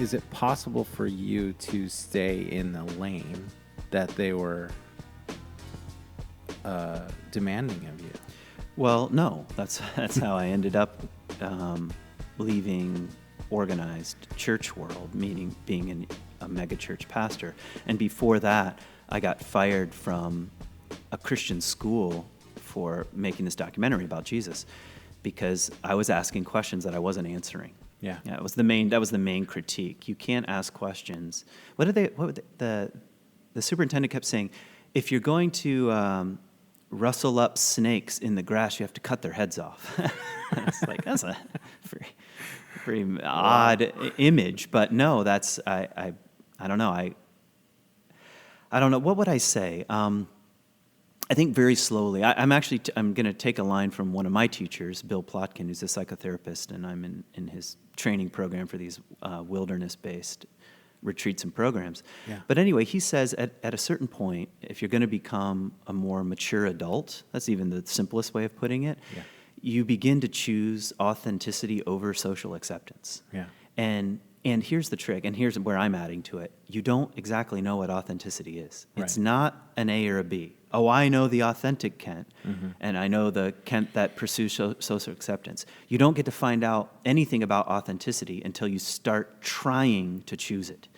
is it possible for you to stay in the lane that they were demanding of you? Well, no. That's how I ended up leaving organized church world, meaning being a mega church pastor. And before that, I got fired from a Christian school for making this documentary about Jesus because I was asking questions that I wasn't answering. Yeah. That was the main critique. You can't ask questions. The superintendent kept saying, if you're going to rustle up snakes in the grass, you have to cut their heads off. It's like, that's a pretty odd image, but no, that's, I don't know. I don't know. What would I say? I think very slowly. I'm going to take a line from one of my teachers, Bill Plotkin, who's a psychotherapist, and I'm in his training program for these wilderness-based retreats and programs. Yeah. But anyway, he says at a certain point, if you're going to become a more mature adult, that's even the simplest way of putting it, Yeah. you begin to choose authenticity over social acceptance. Yeah. And here's the trick, and here's where I'm adding to it. You don't exactly know what authenticity is. Right. It's not an A or a B. Oh, I know the authentic Kent, and I know the Kent that pursues social acceptance. You don't get to find out anything about authenticity until you start trying to choose it.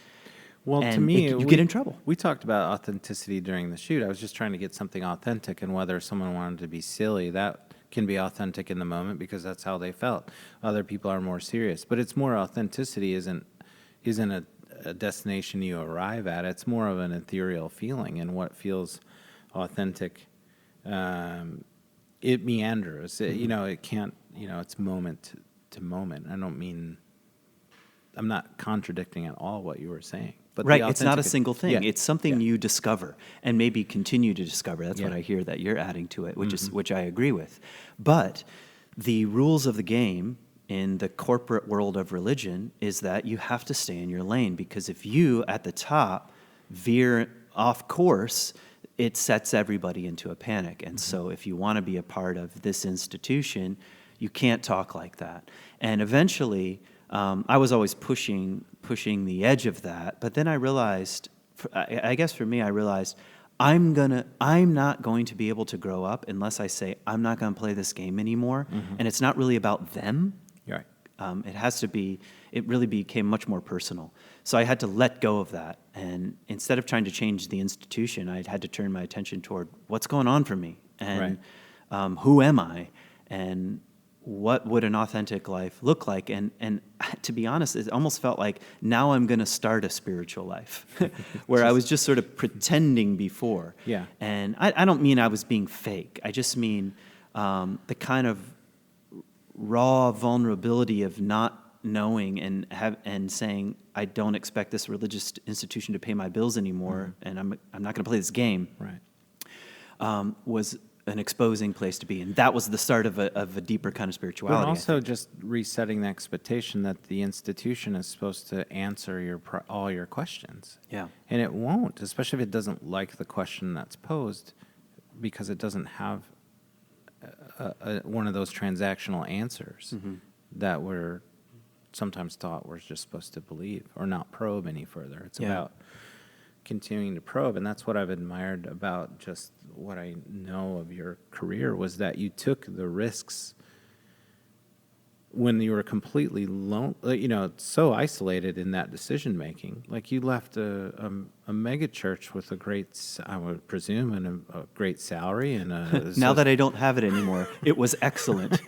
Well, And to me, you get in trouble. We talked about authenticity during the shoot. I was just trying to get something authentic, and whether someone wanted to be silly, that can be authentic in the moment because that's how they felt. Other people are more serious, but it's more authenticity isn't a destination you arrive at. It's more of an ethereal feeling, and what feels authentic, it meanders. It can't. It's moment to moment. I'm not contradicting at all what you were saying. But Right, it's not a single thing. Yeah. It's something Yeah. you discover and maybe continue to discover. That's what Yeah. I hear that you're adding to it, which I agree with. But the rules of the game in the corporate world of religion is that you have to stay in your lane, because if you at the top veer off course, it sets everybody into a panic. And so if you want to be a part of this institution, you can't talk like that. And eventually, I was always pushing the edge of that, but then I realized, I guess for me, I realized I'm not going to be able to grow up unless I say I'm not going to play this game anymore, and it's not really about them. You're right. It really became much more personal. So I had to let go of that, and instead of trying to change the institution, I had to turn my attention toward what's going on for me, and who am I, and what would an authentic life look like? And to be honest, it almost felt like now I'm going to start a spiritual life, where I was just sort of pretending before. Yeah. And I don't mean I was being fake. I just mean the kind of raw vulnerability of not knowing and saying, I don't expect this religious institution to pay my bills anymore, and I'm not going to play this game. Right. Was an exposing place to be, and that was the start of a deeper kind of spirituality. But also just resetting the expectation that the institution is supposed to answer all your questions. Yeah. And it won't, especially if it doesn't like the question that's posed, because it doesn't have one of those transactional answers that we're sometimes taught we're just supposed to believe or not probe any further. It's about continuing to probe, and that's what I've admired about just what I know of your career, was that you took the risks when you were completely so isolated in that decision making. Like, you left a mega church with a great, I would presume, and a great salary, and now that I don't have it anymore, it was excellent.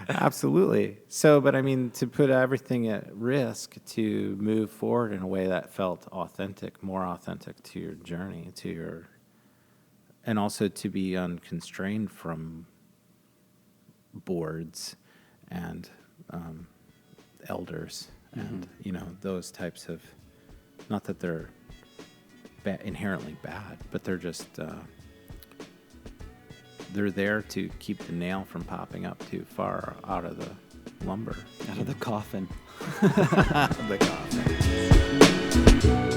Absolutely. So, but I mean, to put everything at risk to move forward in a way that felt authentic, more authentic to your journey, and also to be unconstrained from boards and elders and, those types of, not that they're inherently bad, but they're just, they're there to keep the nail from popping up too far out of the lumber. Out of the coffin. The coffin.